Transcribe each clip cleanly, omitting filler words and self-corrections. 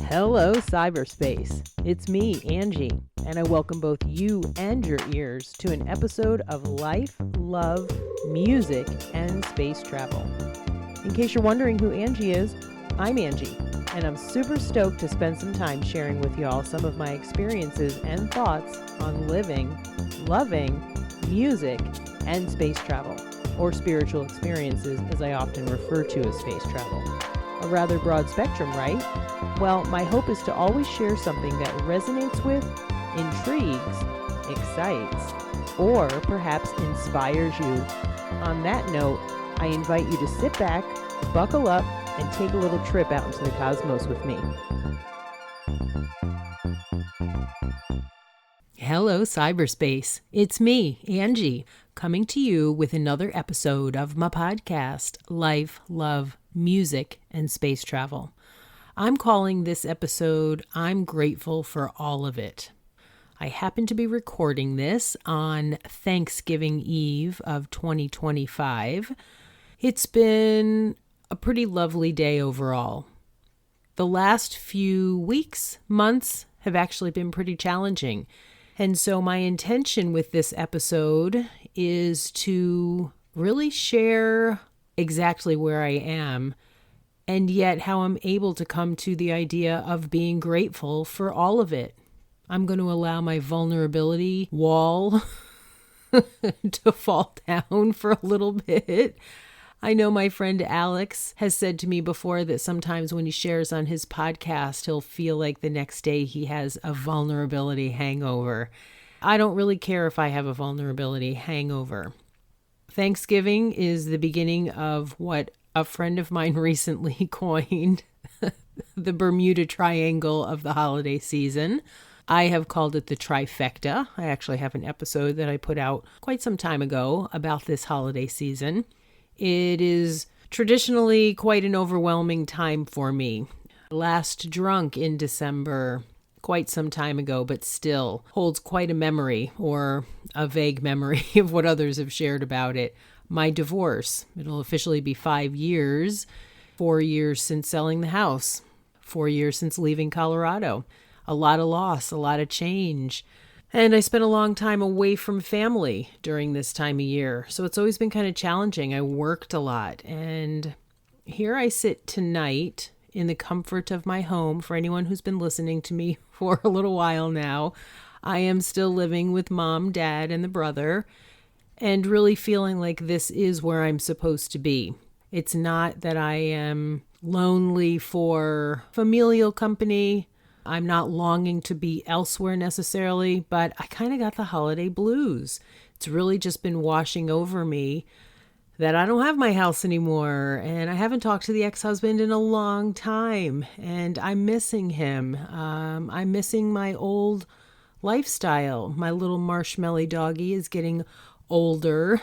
Hello, cyberspace. It's me, Angie, and I welcome both you and your ears to an episode of Life, Love, Music, and Space Travel. In case you're wondering who Angie is, I'm Angie, and I'm super stoked to spend some time sharing with y'all some of my experiences and thoughts on living, loving, music, and space travel, or spiritual experiences as I often refer to as space travel. A rather broad spectrum, right? Well, my hope is to always share something that resonates with, intrigues, excites, or perhaps inspires you. On that note, I invite you to sit back, buckle up, and take a little trip out into the cosmos with me. Hello, cyberspace. It's me, Angie, coming to you with another episode of my podcast, Life, Love, Music, and Space Travel. I'm calling this episode, I'm Grateful for All of It. I happen to be recording this on Thanksgiving Eve of 2025. It's been a pretty lovely day overall. The last few weeks, months have actually been pretty challenging. And so my intention with this episode is to really share exactly where I am and yet how I'm able to come to the idea of being grateful for all of it. I'm going to allow my vulnerability wall to fall down for a little bit. I know my friend Alex has said to me before that sometimes when he shares on his podcast, he'll feel like the next day he has a vulnerability hangover. I don't really care if I have a vulnerability hangover. Thanksgiving is the beginning of what a friend of mine recently coined the Bermuda Triangle of the holiday season. I have called it the trifecta. I actually have an episode that I put out quite some time ago about this holiday season. It is traditionally quite an overwhelming time for me. Last drunk in December, quite some time ago, but still holds quite a memory or a vague memory of what others have shared about it. My divorce. It'll officially be 5 years, 4 years since selling the house, 4 years since leaving Colorado. A lot of loss, a lot of change. And I spent a long time away from family during this time of year. So it's always been kind of challenging. I worked a lot. And here I sit tonight in the comfort of my home. For anyone who's been listening to me for a little while now, I am still living with mom, dad, and the brother, and really feeling like this is where I'm supposed to be. It's not that I am lonely for familial company. I'm not longing to be elsewhere necessarily, but I kind of got the holiday blues. It's really just been washing over me that I don't have my house anymore, and I haven't talked to the ex-husband in a long time, and I'm missing him. I'm missing my old lifestyle. My little marshmallow doggie is getting older.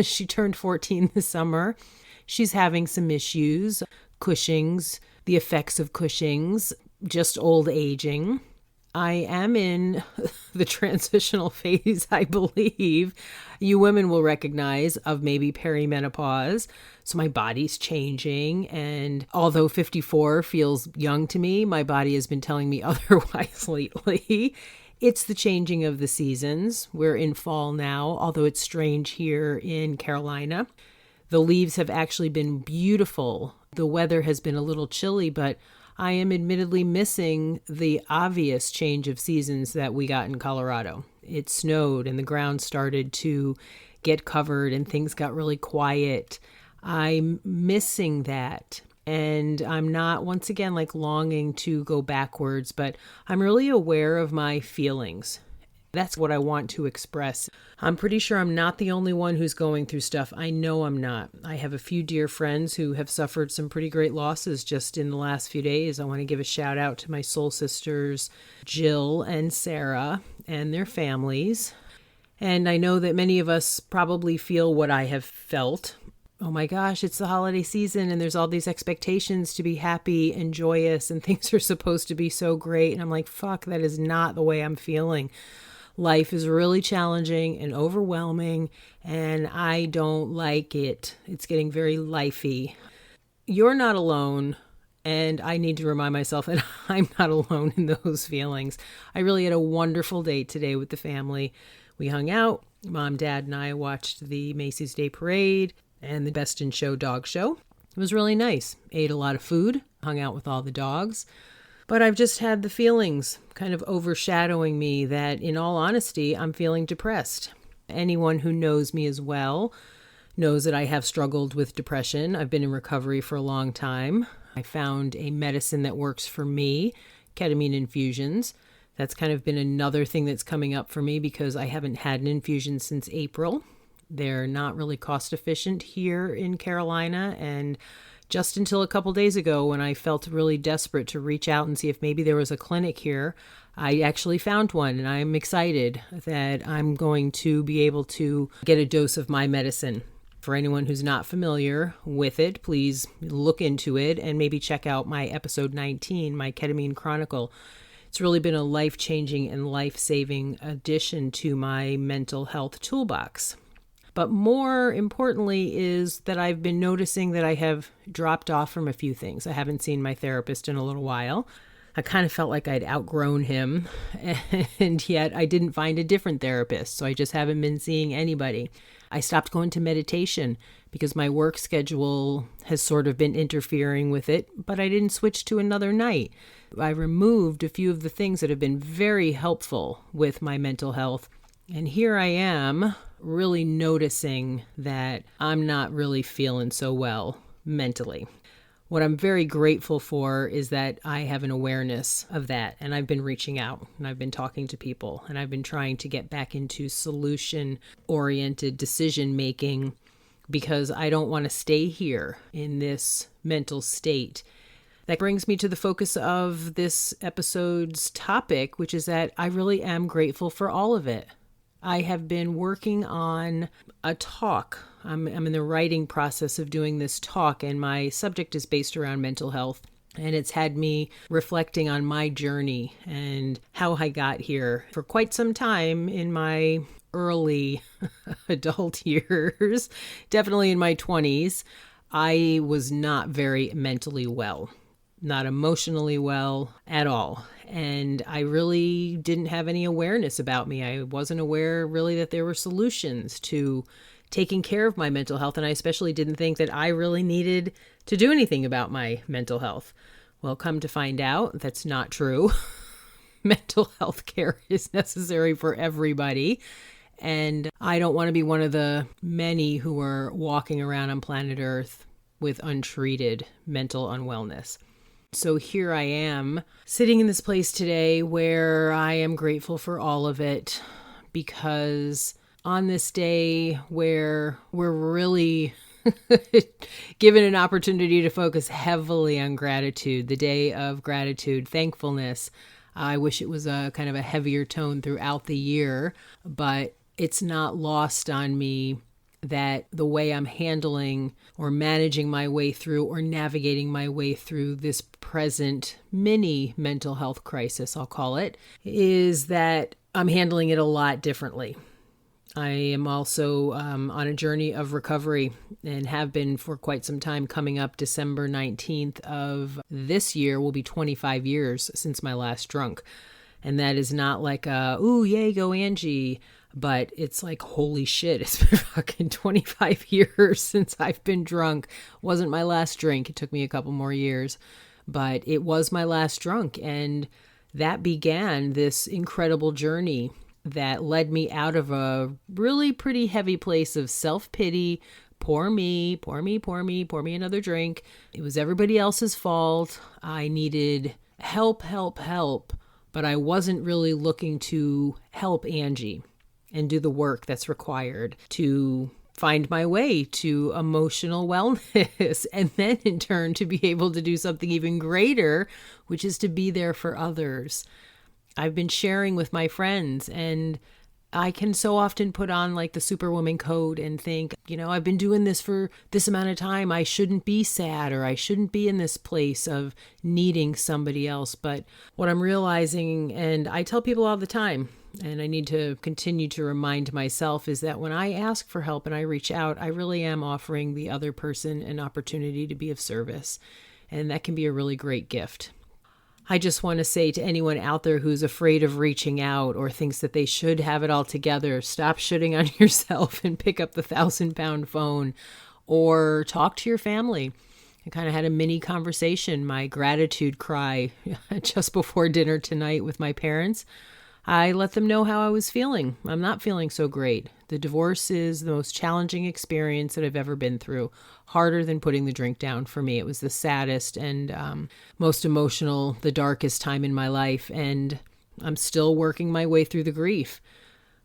She turned 14 this summer. She's having some issues, Cushing's, the effects of Cushing's, just old aging. I am in the transitional phase, I believe, you women will recognize, of maybe perimenopause. So my body's changing, and although 54 feels young to me, my body has been telling me otherwise lately. It's the changing of the seasons. We're in fall now, although it's strange here in Carolina. The leaves have actually been beautiful. The weather has been a little chilly, but I am admittedly missing the obvious change of seasons that we got in Colorado. It snowed and the ground started to get covered and things got really quiet. I'm missing that. And I'm not, once again, like longing to go backwards, but I'm really aware of my feelings. That's what I want to express. I'm pretty sure I'm not the only one who's going through stuff. I know I'm not. I have a few dear friends who have suffered some pretty great losses just in the last few days. I want to give a shout out to my soul sisters, Jill and Sarah, and their families. And I know that many of us probably feel what I have felt. Oh my gosh, it's the holiday season and there's all these expectations to be happy and joyous and things are supposed to be so great. And I'm like, fuck, that is not the way I'm feeling. Life is really challenging and overwhelming, and I don't like it. It's getting very lifey. You're not alone. And I need to remind myself that I'm not alone in those feelings. I really had a wonderful day today with the family. We hung out. Mom, Dad, and I watched the Macy's Day Parade and the Best in Show dog show. It was really nice. Ate a lot of food, hung out with all the dogs. But I've just had the feelings kind of overshadowing me that, in all honesty, I'm feeling depressed. Anyone who knows me as well knows that I have struggled with depression. I've been in recovery for a long time. I found a medicine that works for me, ketamine infusions. That's kind of been another thing that's coming up for me because I haven't had an infusion since April. They're not really cost efficient here in Carolina, and just until a couple days ago when I felt really desperate to reach out and see if maybe there was a clinic here, I actually found one, and I'm excited that I'm going to be able to get a dose of my medicine. For anyone who's not familiar with it, please look into it and maybe check out my episode 19, my Ketamine Chronicle. It's really been a life-changing and life-saving addition to my mental health toolbox. But more importantly is that I've been noticing that I have dropped off from a few things. I haven't seen my therapist in a little while. I kind of felt like I'd outgrown him, and yet I didn't find a different therapist, so I just haven't been seeing anybody. I stopped going to meditation because my work schedule has sort of been interfering with it, but I didn't switch to another night. I removed a few of the things that have been very helpful with my mental health, and here I am really noticing that I'm not really feeling so well mentally. What I'm very grateful for is that I have an awareness of that, and I've been reaching out, and I've been talking to people, and I've been trying to get back into solution-oriented decision-making because I don't want to stay here in this mental state. That brings me to the focus of this episode's topic, which is that I really am grateful for all of it. I have been working on a talk. I'm in the writing process of doing this talk, and my subject is based around mental health. And it's had me reflecting on my journey and how I got here. For quite some time in my early adult years, definitely in my 20s, I was not very mentally well, not emotionally well at all. And I really didn't have any awareness about me. I wasn't aware really that there were solutions to taking care of my mental health. And I especially didn't think that I really needed to do anything about my mental health. Well, come to find out, that's not true. Mental health care is necessary for everybody. And I don't want to be one of the many who are walking around on planet Earth with untreated mental unwellness. So here I am sitting in this place today where I am grateful for all of it, because on this day where we're really given an opportunity to focus heavily on gratitude, the day of gratitude, thankfulness, I wish it was a kind of a heavier tone throughout the year, but it's not lost on me that the way I'm handling or managing my way through or navigating my way through this present mini mental health crisis, I'll call it, is that I'm handling it a lot differently. I am also on a journey of recovery and have been for quite some time. Coming up December 19th of this year will be 25 years since my last drunk. And that is not like ooh, yay, go Angie. But it's like, holy shit, it's been fucking 25 years since I've been drunk. Wasn't my last drink. It took me a couple more years, but it was my last drunk. And that began this incredible journey that led me out of a really pretty heavy place of self-pity. Pour me another drink. It was everybody else's fault. I needed help. But I wasn't really looking to help Angie and do the work that's required to find my way to emotional wellness, and then in turn to be able to do something even greater, which is to be there for others. I've been sharing with my friends, and I can so often put on like the Superwoman code and think, I've been doing this for this amount of time. I shouldn't be sad, or I shouldn't be in this place of needing somebody else. But what I'm realizing, and I tell people all the time, and I need to continue to remind myself, is that when I ask for help and I reach out, I really am offering the other person an opportunity to be of service. And that can be a really great gift. I just want to say to anyone out there who's afraid of reaching out or thinks that they should have it all together, stop shitting on yourself and pick up the 1,000-pound phone or talk to your family. I kind of had a mini conversation, my gratitude cry just before dinner tonight with my parents. I let them know how I was feeling. I'm not feeling so great. The divorce is the most challenging experience that I've ever been through. Harder than putting the drink down for me. It was the saddest and most emotional, the darkest time in my life. And I'm still working my way through the grief.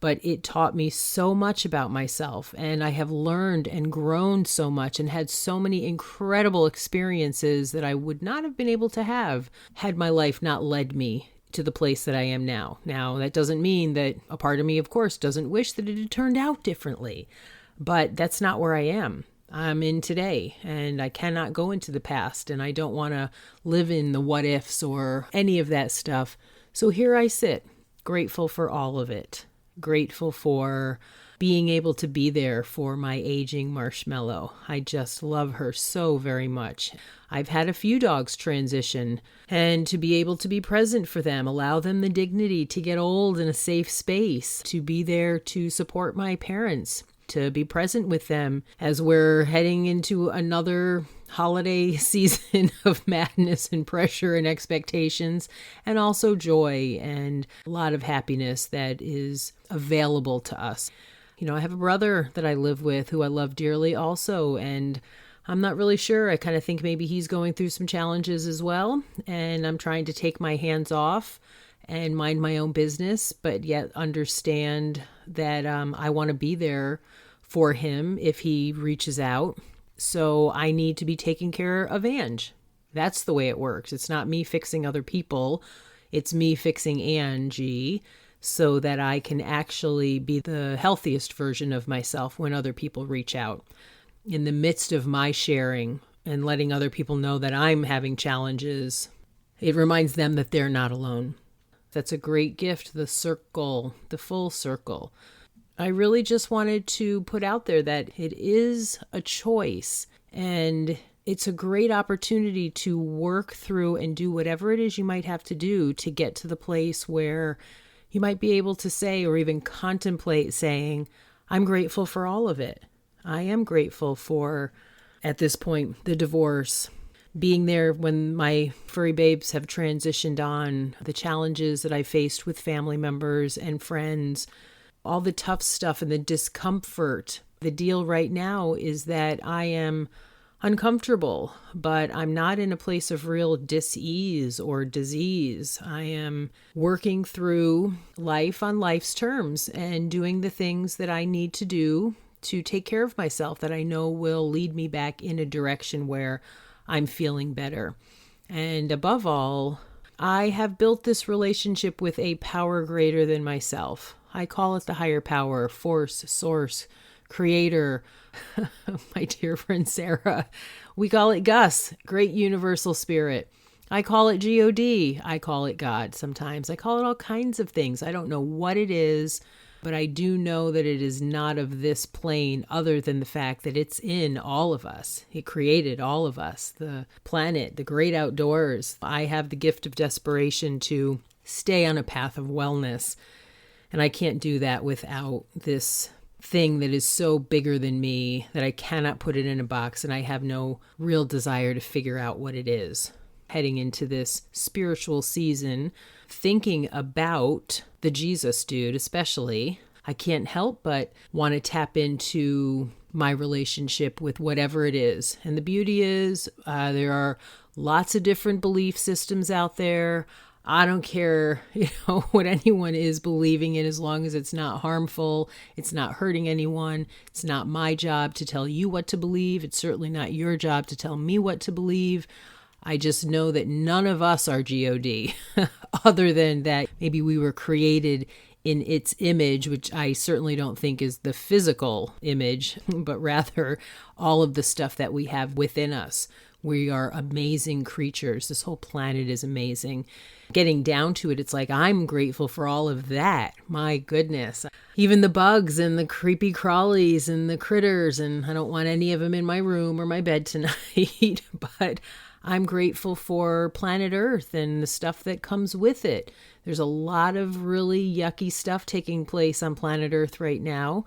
But it taught me so much about myself. And I have learned and grown so much and had so many incredible experiences that I would not have been able to have had my life not led me to the place that I am now. Now, that doesn't mean that a part of me, of course, doesn't wish that it had turned out differently, but that's not where I am. I'm in today, and I cannot go into the past, and I don't want to live in the what ifs or any of that stuff. So here I sit, grateful for all of it, grateful for being able to be there for my aging marshmallow. I just love her so very much. I've had a few dogs transition, and to be able to be present for them, allow them the dignity to get old in a safe space, to be there to support my parents, to be present with them as we're heading into another holiday season of madness and pressure and expectations, and also joy and a lot of happiness that is available to us. You know, I have a brother that I live with who I love dearly also, and I'm not really sure. I kind of think maybe he's going through some challenges as well, and I'm trying to take my hands off and mind my own business, but yet understand that I want to be there for him if he reaches out. So I need to be taking care of Ange. That's the way it works. It's not me fixing other people. It's me fixing Angie so that I can actually be the healthiest version of myself when other people reach out. In the midst of my sharing and letting other people know that I'm having challenges, it reminds them that they're not alone. That's a great gift, the circle, the full circle. I really just wanted to put out there that it is a choice, and it's a great opportunity to work through and do whatever it is you might have to do to get to the place where you might be able to say or even contemplate saying, I'm grateful for all of it. I am grateful for, at this point, the divorce, being there when my furry babes have transitioned on, the challenges that I faced with family members and friends, all the tough stuff and the discomfort. The deal right now is that I am uncomfortable, but I'm not in a place of real dis-ease or disease. I am working through life on life's terms and doing the things that I need to do to take care of myself that I know will lead me back in a direction where I'm feeling better. And above all, I have built this relationship with a power greater than myself. I call it the higher power, force, source, creator. My dear friend Sarah, we call it Gus, great universal spirit. I call it God. I call it God sometimes. I call it all kinds of things. I don't know what it is, but I do know that it is not of this plane other than the fact that it's in all of us. It created all of us, the planet, the great outdoors. I have the gift of desperation to stay on a path of wellness, and I can't do that without this thing that is so bigger than me that I cannot put it in a box, and I have no real desire to figure out what it is. Heading into this spiritual season, thinking about the Jesus dude especially, I can't help but want to tap into my relationship with whatever it is. And the beauty is there are lots of different belief systems out there. I don't care, what anyone is believing in, as long as it's not harmful, it's not hurting anyone. It's not my job to tell you what to believe. It's certainly not your job to tell me what to believe. I just know that none of us are God, other than that maybe we were created in its image, which I certainly don't think is the physical image, but rather all of the stuff that we have within us. We are amazing creatures. This whole planet is amazing. Getting down to it, it's like I'm grateful for all of that. My goodness. Even the bugs and the creepy crawlies and the critters, and I don't want any of them in my room or my bed tonight, but I'm grateful for planet Earth and the stuff that comes with it. There's a lot of really yucky stuff taking place on planet Earth right now.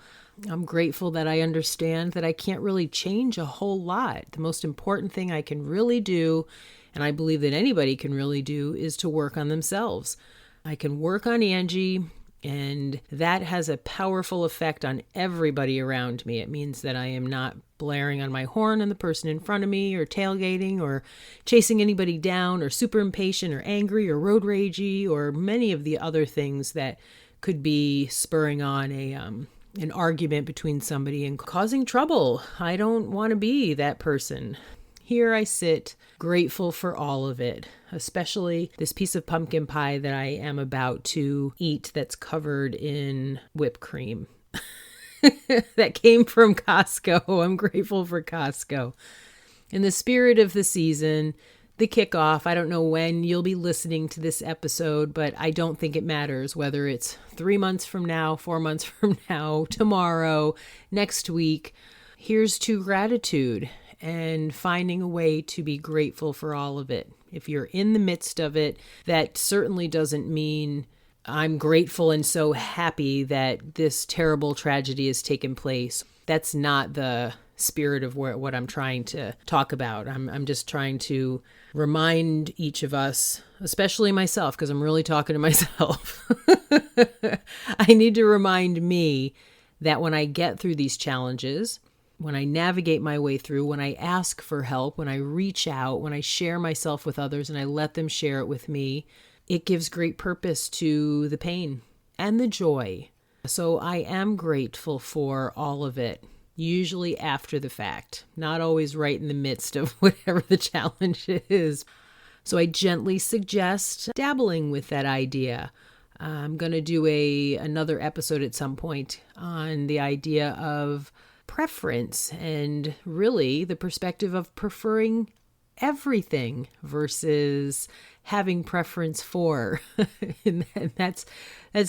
I'm grateful that I understand that I can't really change a whole lot. The most important thing I can really do, and I believe that anybody can really do, is to work on themselves. I can work on Angie, and that has a powerful effect on everybody around me. It means that I am not blaring on my horn on the person in front of me, or tailgating, or chasing anybody down, or super impatient, or angry, or road ragey, or many of the other things that could be spurring on an argument between somebody and causing trouble. I don't want to be that person. Here I sit, grateful for all of it, especially this piece of pumpkin pie that I am about to eat that's covered in whipped cream. That came from Costco. I'm grateful for Costco. In the spirit of the season, the kickoff, I don't know when you'll be listening to this episode, but I don't think it matters whether it's 3 months from now, 4 months from now, tomorrow, next week. Here's to gratitude and finding a way to be grateful for all of it. If you're in the midst of it, that certainly doesn't mean I'm grateful and so happy that this terrible tragedy has taken place. That's not the spirit of what I'm trying to talk about. I'm just trying to remind each of us, especially myself, because I'm really talking to myself. I need to remind me that when I get through these challenges, when I navigate my way through, when I ask for help, when I reach out, when I share myself with others and I let them share it with me, it gives great purpose to the pain and the joy. So I am grateful for all of it, usually after the fact, not always right in the midst of whatever the challenge is. So I gently suggest dabbling with that idea. I'm going to do another episode at some point on the idea of preference and really the perspective of preferring everything versus having preference for. And that's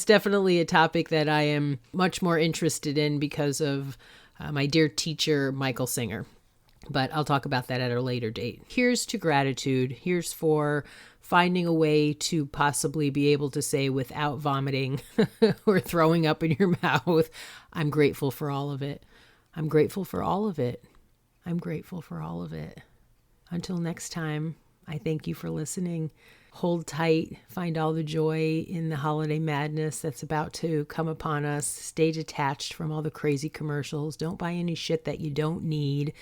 definitely a topic that I am much more interested in because of my dear teacher, Michael Singer. But I'll talk about that at a later date. Here's to gratitude. Here's for finding a way to possibly be able to say without vomiting or throwing up in your mouth, I'm grateful for all of it. I'm grateful for all of it. I'm grateful for all of it. Until next time, I thank you for listening. Hold tight. Find all the joy in the holiday madness that's about to come upon us. Stay detached from all the crazy commercials. Don't buy any shit that you don't need.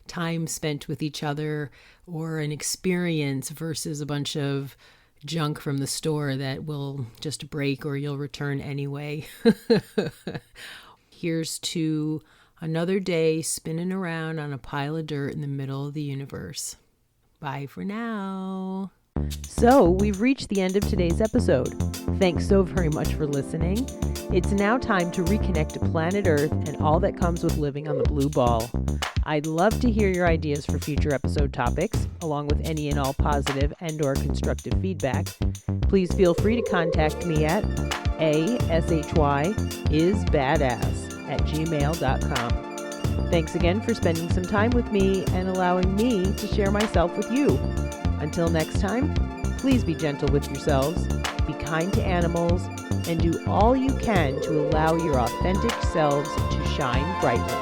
Time spent with each other or an experience versus a bunch of junk from the store that will just break or you'll return anyway. Here's to another day spinning around on a pile of dirt in the middle of the universe. Bye for now. So we've reached the end of today's episode. Thanks so very much for listening. It's now time to reconnect to planet Earth and all that comes with living on the blue ball. I'd love to hear your ideas for future episode topics, along with any and all positive and or constructive feedback. Please feel free to contact me at ashysbadass@gmail.com. Thanks again for spending some time with me and allowing me to share myself with you. Until next time, please be gentle with yourselves, be kind to animals, and do all you can to allow your authentic selves to shine brightly.